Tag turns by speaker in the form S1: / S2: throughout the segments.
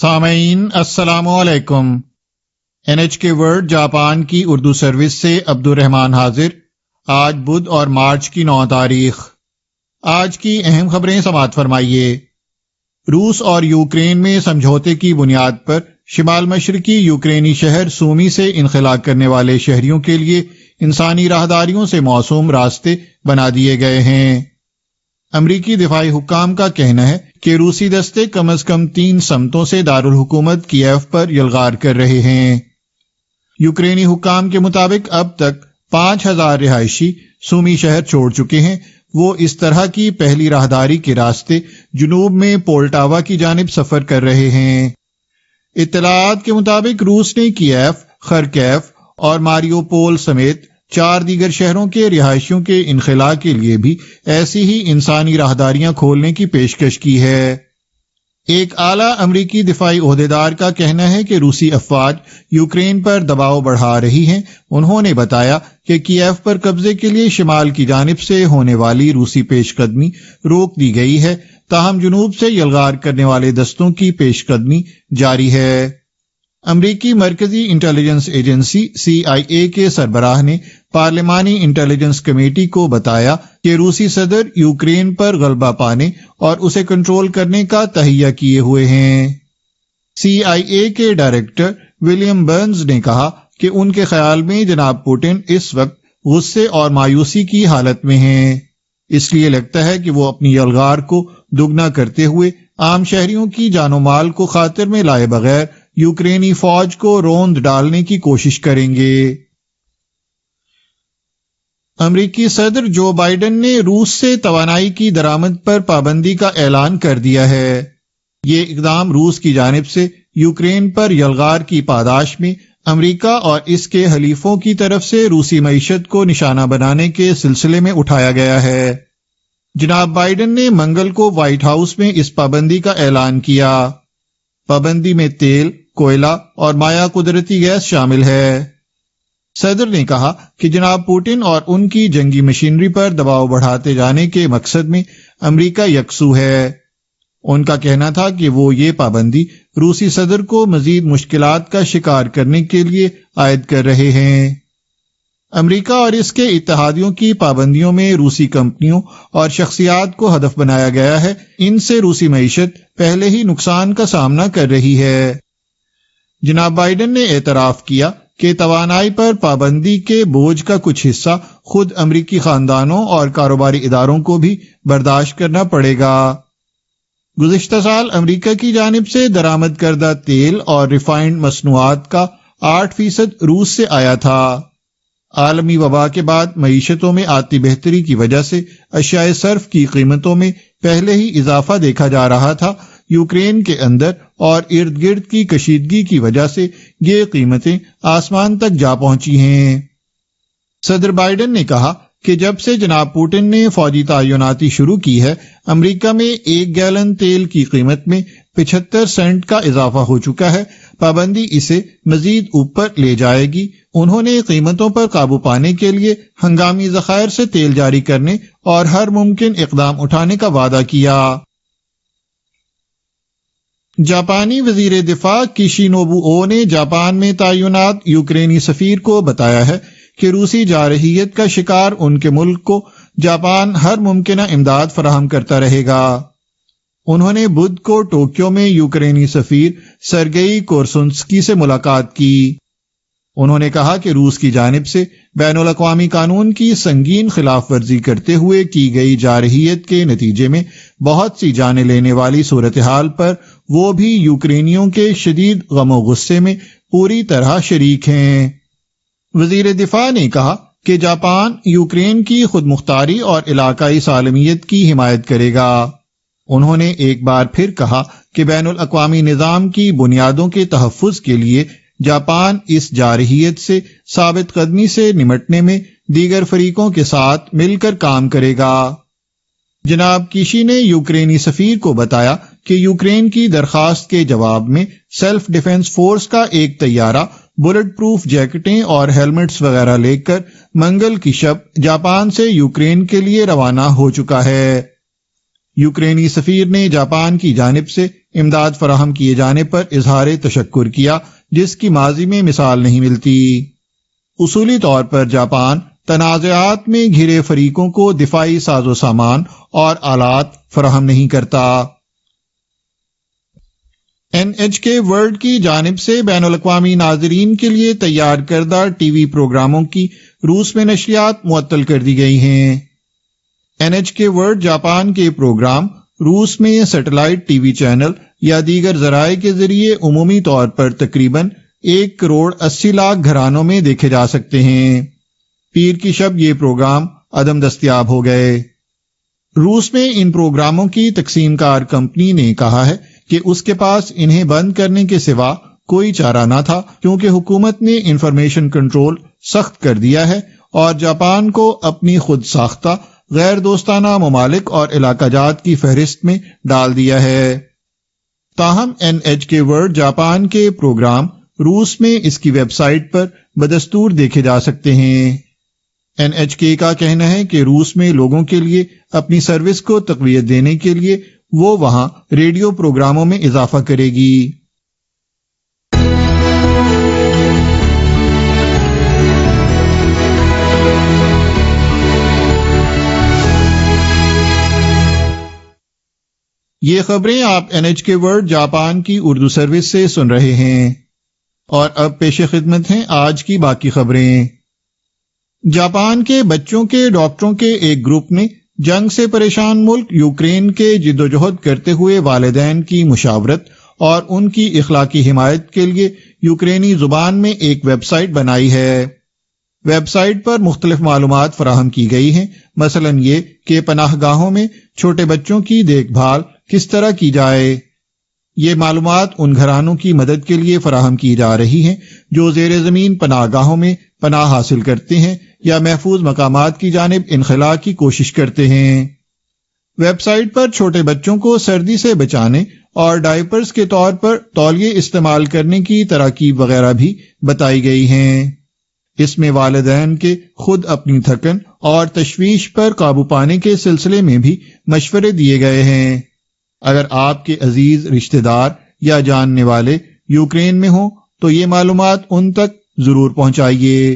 S1: سامعین السلام علیکم۔ NHK ورلڈ جاپان کی اردو سروس سے عبد الرحمن حاضر۔ آج بدھ اور مارچ کی 9 تاریخ۔ آج کی اہم خبریں سماعت فرمائیے۔ روس اور یوکرین میں سمجھوتے کی بنیاد پر شمال مشرقی یوکرینی شہر سومی سے انخلا کرنے والے شہریوں کے لیے انسانی راہداریوں سے موسوم راستے بنا دیے گئے ہیں۔ امریکی دفاعی حکام کا کہنا ہے کہ روسی دستے کم از کم 3 سمتوں سے دارالحکومت کیف پر یلغار کر رہے ہیں۔ یوکرینی حکام کے مطابق اب تک 5000 رہائشی سومی شہر چھوڑ چکے ہیں۔ وہ اس طرح کی پہلی راہداری کے راستے جنوب میں پولٹاوا کی جانب سفر کر رہے ہیں۔ اطلاعات کے مطابق روس نے کیف، خرکیف اور ماریوپول سمیت 4 دیگر شہروں کے رہائشیوں کے انخلا کے لیے بھی ایسی ہی انسانی راہداریاں کھولنے کی پیشکش کی ہے۔ ایک اعلیٰ امریکی دفاعی عہدیدار کا کہنا ہے کہ روسی افواج یوکرین پر دباؤ بڑھا رہی ہیں۔ انہوں نے بتایا کہ کیف پر قبضے کے لیے شمال کی جانب سے ہونے والی روسی پیش قدمی روک دی گئی ہے، تاہم جنوب سے یلغار کرنے والے دستوں کی پیش قدمی جاری ہے۔ امریکی مرکزی انٹیلیجنس ایجنسی CIA کے سربراہ نے پارلیمانی انٹیلیجنس کمیٹی کو بتایا کہ روسی صدر یوکرین پر غلبہ پانے اور اسے کنٹرول کرنے کا تہیہ کیے ہوئے ہیں۔ CIA کے ڈائریکٹر ولیم برنز نے کہا کہ ان کے خیال میں جناب پوٹن اس وقت غصے اور مایوسی کی حالت میں ہیں، اس لیے لگتا ہے کہ وہ اپنی یلغار کو دگنا کرتے ہوئے عام شہریوں کی جان و مال کو خاطر میں لائے بغیر یوکرینی فوج کو روند ڈالنے کی کوشش کریں گے۔ امریکی صدر جو بائیڈن نے روس سے توانائی کی درآمد پر پابندی کا اعلان کر دیا ہے۔ یہ اقدام روس کی جانب سے یوکرین پر یلغار کی پاداش میں امریکہ اور اس کے حلیفوں کی طرف سے روسی معیشت کو نشانہ بنانے کے سلسلے میں اٹھایا گیا ہے۔ جناب بائیڈن نے منگل کو وائٹ ہاؤس میں اس پابندی کا اعلان کیا۔ پابندی میں تیل، کوئلہ اور مائع قدرتی گیس شامل ہے۔ صدر نے کہا کہ جناب پوٹن اور ان کی جنگی مشینری پر دباؤ بڑھاتے جانے کے مقصد میں امریکہ یکسو ہے۔ ان کا کہنا تھا کہ وہ یہ پابندی روسی صدر کو مزید مشکلات کا شکار کرنے کے لیے عائد کر رہے ہیں۔ امریکہ اور اس کے اتحادیوں کی پابندیوں میں روسی کمپنیوں اور شخصیات کو ہدف بنایا گیا ہے۔ ان سے روسی معیشت پہلے ہی نقصان کا سامنا کر رہی ہے۔ جناب بائیڈن نے اعتراف کیا کہ توانائی پر پابندی کے بوجھ کا کچھ حصہ خود امریکی خاندانوں اور کاروباری اداروں کو بھی برداشت کرنا پڑے گا۔ گزشتہ سال امریکہ کی جانب سے درآمد کردہ تیل اور ریفائنڈ مصنوعات کا 8% روس سے آیا تھا۔ عالمی وبا کے بعد معیشتوں میں آتی بہتری کی وجہ سے اشیاء صرف کی قیمتوں میں پہلے ہی اضافہ دیکھا جا رہا تھا۔ یوکرین کے اندر اور ارد گرد کی کشیدگی کی وجہ سے یہ قیمتیں آسمان تک جا پہنچی ہیں۔ صدر بائیڈن نے کہا کہ جب سے جناب پوٹن نے فوجی تعیناتی شروع کی ہے، امریکہ میں 1 گیلن تیل کی قیمت میں 75 سینٹ کا اضافہ ہو چکا ہے۔ پابندی اسے مزید اوپر لے جائے گی۔ انہوں نے قیمتوں پر قابو پانے کے لیے ہنگامی ذخائر سے تیل جاری کرنے اور ہر ممکن اقدام اٹھانے کا وعدہ کیا۔ جاپانی وزیر دفاع کیشینوبو او نے جاپان میں تعینات یوکرینی سفیر کو بتایا ہے کہ روسی جارحیت کا شکار ان کے ملک کو جاپان ہر ممکنہ امداد فراہم کرتا رہے گا۔ انہوں نے بدھ کو ٹوکیو میں یوکرینی سفیر سرگئی کورسنسکی سے ملاقات کی۔ انہوں نے کہا کہ روس کی جانب سے بین الاقوامی قانون کی سنگین خلاف ورزی کرتے ہوئے کی گئی جارحیت کے نتیجے میں بہت سی جانیں لینے والی صورتحال پر وہ بھی یوکرینیوں کے شدید غم و غصے میں پوری طرح شریک ہیں۔ وزیر دفاع نے کہا کہ جاپان یوکرین کی خود مختاری اور علاقائی سالمیت کی حمایت کرے گا۔ انہوں نے ایک بار پھر کہا کہ بین الاقوامی نظام کی بنیادوں کے تحفظ کے لیے جاپان اس جارحیت سے ثابت قدمی سے نمٹنے میں دیگر فریقوں کے ساتھ مل کر کام کرے گا۔ جناب کیشی نے یوکرینی سفیر کو بتایا کہ یوکرین کی درخواست کے جواب میں سیلف ڈیفنس فورس کا ایک طیارہ بلٹ پروف جیکٹیں اور ہیلمٹس وغیرہ لے کر منگل کی شب جاپان سے یوکرین کے لیے روانہ ہو چکا ہے۔ یوکرینی سفیر نے جاپان کی جانب سے امداد فراہم کیے جانے پر اظہار تشکر کیا، جس کی ماضی میں مثال نہیں ملتی۔ اصولی طور پر جاپان تنازعات میں گھرے فریقوں کو دفاعی ساز و سامان اور آلات فراہم نہیں کرتا۔ NHK ورلڈ کی جانب سے بین الاقوامی ناظرین کے لیے تیار کردہ ٹی وی پروگراموں کی روس میں نشریات معطل کر دی گئی ہیں۔ NHK ورلڈ جاپان کے پروگرام روس میں سیٹلائٹ ٹی وی چینل یا دیگر ذرائع کے ذریعے عمومی طور پر تقریباً 1,80,00,000 گھرانوں میں دیکھے جا سکتے ہیں۔ پیر کی شب یہ پروگرام عدم دستیاب ہو گئے۔ روس میں ان پروگراموں کی تقسیم کار کمپنی نے کہا ہے کہ اس کے پاس انہیں بند کرنے کے سوا کوئی چارہ نہ تھا، کیونکہ حکومت نے انفارمیشن کنٹرول سخت کر دیا ہے اور جاپان کو اپنی خود ساختہ غیر دوستانہ ممالک اور علاقہ جات کی فہرست میں ڈال دیا ہے۔ تاہم NHK ورلڈ جاپان کے پروگرام روس میں اس کی ویب سائٹ پر بدستور دیکھے جا سکتے ہیں۔ NHK کا کہنا ہے کہ روس میں لوگوں کے لیے اپنی سروس کو تقویت دینے کے لیے وہ وہاں ریڈیو پروگراموں میں اضافہ کرے گی۔ یہ خبریں آپ NHK ورلڈ جاپان کی اردو سروس سے سن رہے ہیں، اور اب پیش خدمت ہیں آج کی باقی خبریں۔ جاپان کے بچوں کے ڈاکٹروں کے ایک گروپ نے جنگ سے پریشان ملک یوکرین کے جدوجہد کرتے ہوئے والدین کی مشاورت اور ان کی اخلاقی حمایت کے لیے یوکرینی زبان میں ایک ویب سائٹ بنائی ہے۔ ویب سائٹ پر مختلف معلومات فراہم کی گئی ہیں، مثلا یہ کہ پناہ گاہوں میں چھوٹے بچوں کی دیکھ بھال کس طرح کی جائے۔ یہ معلومات ان گھرانوں کی مدد کے لیے فراہم کی جا رہی ہیں جو زیر زمین پناہ گاہوں میں پناہ حاصل کرتے ہیں یا محفوظ مقامات کی جانب انخلاء کی کوشش کرتے ہیں۔ ویب سائٹ پر چھوٹے بچوں کو سردی سے بچانے اور ڈائپرز کے طور پر تولیے استعمال کرنے کی تراکیب وغیرہ بھی بتائی گئی ہیں۔ اس میں والدین کے خود اپنی تھکن اور تشویش پر قابو پانے کے سلسلے میں بھی مشورے دیے گئے ہیں۔ اگر آپ کے عزیز رشتہ دار یا جاننے والے یوکرین میں ہوں تو یہ معلومات ان تک ضرور پہنچائیے۔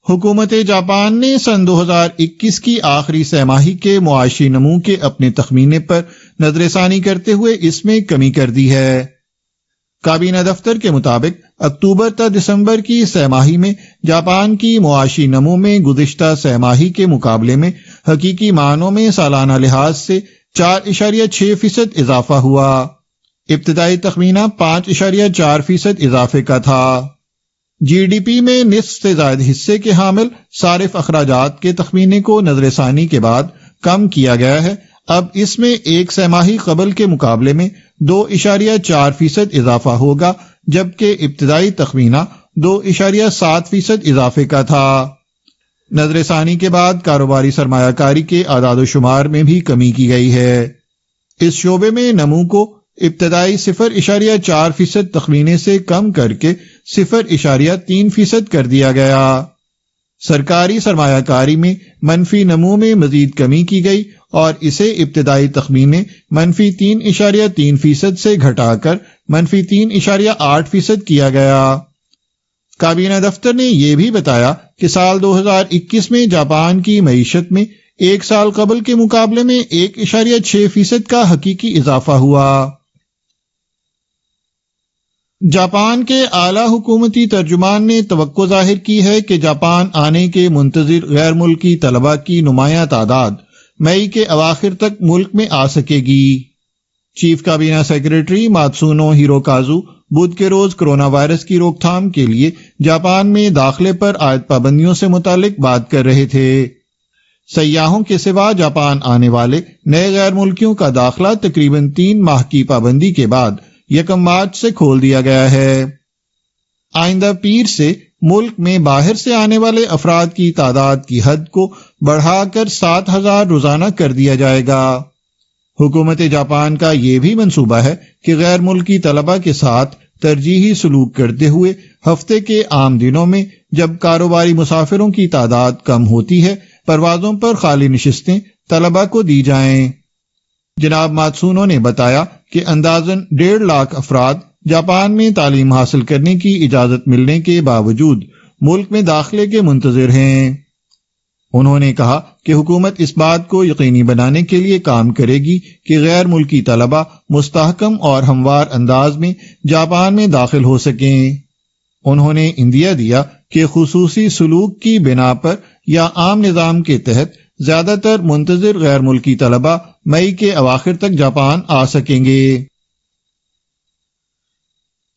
S1: حکومت جاپان نے سن 2021 کی آخری سہ ماہی کے معاشی نمو کے اپنے تخمینے پر نظر ثانی کرتے ہوئے اس میں کمی کر دی ہے۔ کابینہ دفتر کے مطابق اکتوبر تا دسمبر کی سہ ماہی میں جاپان کی معاشی نمو میں گزشتہ سہ ماہی کے مقابلے میں حقیقی معنوں میں سالانہ لحاظ سے 4.6% اضافہ ہوا۔ ابتدائی تخمینہ 5.4% اضافے کا تھا۔ جی ڈی پی میں نصف سے زائد حصے کے حامل صارف اخراجات کے تخمینے کو نظر ثانی کے بعد کم کیا گیا ہے۔ اب اس میں ایک سہ ماہی قبل کے مقابلے میں 2.4% اضافہ ہوگا، جبکہ ابتدائی تخمینہ 2.7% اضافے کا تھا۔ نظر ثانی کے بعد کاروباری سرمایہ کاری کے اعداد و شمار میں بھی کمی کی گئی ہے۔ اس شعبے میں نمو کو ابتدائی 0.4% تخمینے سے کم کر کے 0.3% کر دیا گیا۔ سرکاری سرمایہ کاری میں منفی نمو میں مزید کمی کی گئی اور اسے ابتدائی تخمینے -3.3% سے گھٹا کر -3.8% کیا گیا۔ کابینہ دفتر نے یہ بھی بتایا کہ سال 2021 میں جاپان کی معیشت میں ایک سال قبل کے مقابلے میں 1.6% کا حقیقی اضافہ ہوا۔ جاپان کے اعلیٰ حکومتی ترجمان نے توقع ظاہر کی ہے کہ جاپان آنے کے منتظر غیر ملکی طلباء کی نمایاں تعداد مئی کے اواخر تک ملک میں آ سکے گی۔ چیف کابینہ سیکریٹری ماتسونو ہیروکازو بدھ کے روز کرونا وائرس کی روک تھام کے لیے جاپان میں داخلے پر عائد پابندیوں سے متعلق بات کر رہے تھے۔ سیاحوں کے سوا جاپان آنے والے نئے غیر ملکیوں کا داخلہ تقریباً 3 ماہ کی پابندی کے بعد 1 مارچ سے کھول دیا گیا ہے۔ آئندہ پیر سے ملک میں باہر سے آنے والے افراد کی تعداد کی حد کو بڑھا کر 7,000 روزانہ کر دیا جائے گا۔ حکومت جاپان کا یہ بھی منصوبہ ہے کہ غیر ملکی طلباء کے ساتھ ترجیحی سلوک کرتے ہوئے ہفتے کے عام دنوں میں جب کاروباری مسافروں کی تعداد کم ہوتی ہے، پروازوں پر خالی نشستیں طلبہ کو دی جائیں۔ جناب ماتسونو نے بتایا کہ اندازاً 1.5 لاکھ افراد جاپان میں تعلیم حاصل کرنے کی اجازت ملنے کے باوجود ملک میں داخلے کے منتظر ہیں۔ انہوں نے کہا کہ حکومت اس بات کو یقینی بنانے کے لیے کام کرے گی کہ غیر ملکی طلبہ مستحکم اور ہموار انداز میں جاپان میں داخل ہو سکیں۔ انہوں نے اندیا دیا کہ خصوصی سلوک کی بنا پر یا عام نظام کے تحت زیادہ تر منتظر غیر ملکی طلبہ مئی کے اواخر تک جاپان آ سکیں گے۔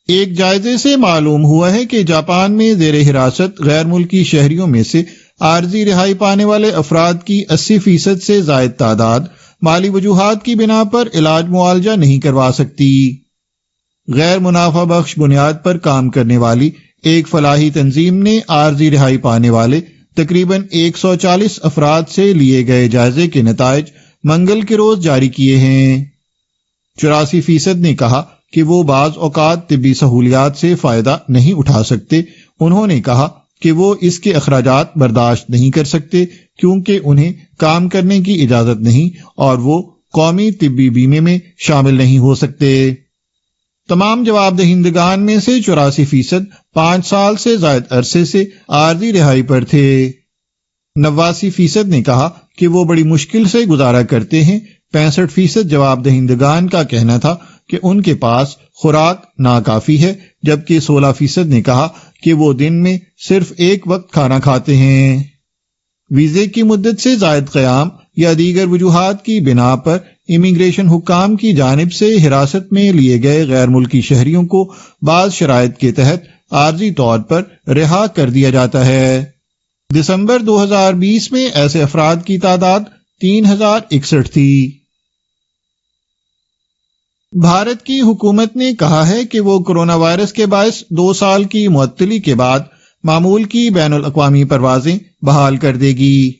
S1: ایک جائزے سے معلوم ہوا ہے کہ جاپان میں زیر حراست غیر ملکی شہریوں میں سے عارضی رہائی پانے والے افراد کی 80% سے زائد تعداد مالی وجوہات کی بنا پر علاج معالجہ نہیں کروا سکتی۔ غیر منافع بخش بنیاد پر کام کرنے والی ایک فلاحی تنظیم نے عارضی رہائی پانے والے تقریباً 140 افراد سے لیے گئے جائزے کے نتائج منگل کے روز جاری کیے ہیں۔ 84% نے کہا کہ وہ بعض اوقات طبی سہولیات سے فائدہ نہیں اٹھا سکتے۔ انہوں نے کہا کہ وہ اس کے اخراجات برداشت نہیں کر سکتے کیونکہ انہیں کام کرنے کی اجازت نہیں اور وہ قومی طبی بیمے میں شامل نہیں ہو سکتے۔ تمام جواب دہندگان میں سے 84% 5 سال سے زائد عرصے سے عارضی رہائی پر تھے۔ 89% نے کہا کہ وہ بڑی مشکل سے گزارا کرتے ہیں۔ 65% جواب دہندگان کا کہنا تھا کہ ان کے پاس خوراک ناکافی ہے، جبکہ 16% نے کہا کہ وہ دن میں صرف ایک وقت کھانا کھاتے ہیں۔ ویزے کی مدت سے زائد قیام یا دیگر وجوہات کی بنا پر امیگریشن حکام کی جانب سے حراست میں لیے گئے غیر ملکی شہریوں کو بعض شرائط کے تحت عارضی طور پر رہا کر دیا جاتا ہے۔ دسمبر 2020 میں ایسے افراد کی تعداد 3061 تھی۔ بھارت کی حکومت نے کہا ہے کہ وہ کرونا وائرس کے باعث 2 سال کی معطلی کے بعد معمول کی بین الاقوامی پروازیں بحال کر دے گی۔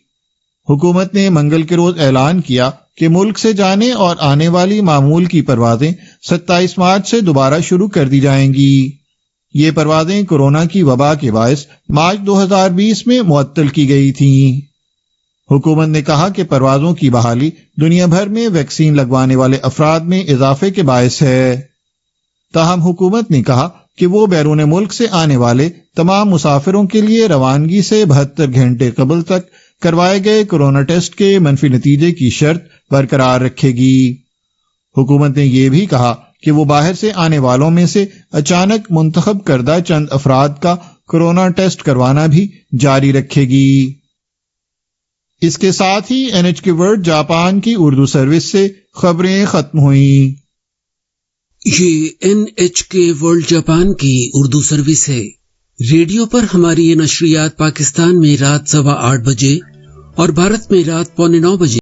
S1: حکومت نے منگل کے روز اعلان کیا کہ ملک سے جانے اور آنے والی معمول کی پروازیں 27 مارچ سے دوبارہ شروع کر دی جائیں گی۔ یہ پروازیں کورونا کی وبا کے باعث مارچ 2020 میں معطل کی گئی تھیں۔ حکومت نے کہا کہ پروازوں کی بحالی دنیا بھر میں ویکسین لگوانے والے افراد میں اضافے کے باعث ہے۔ تاہم حکومت نے کہا کہ وہ بیرون ملک سے آنے والے تمام مسافروں کے لیے روانگی سے 72 گھنٹے قبل تک کروائے گئے کورونا ٹیسٹ کے منفی نتیجے کی شرط برقرار رکھے گی۔ حکومت نے یہ بھی کہا کہ وہ باہر سے آنے والوں میں سے اچانک منتخب کردہ چند افراد کا کورونا ٹیسٹ کروانا بھی جاری رکھے گی۔ اس کے ساتھ ہی NHK ورلڈ جاپان کی اردو سروس سے خبریں ختم ہوئیں۔
S2: یہ NHK ورلڈ جاپان کی اردو سروس ہے۔ ریڈیو پر ہماری یہ نشریات پاکستان میں رات 8:15 بجے اور بھارت میں رات 9:15 بجے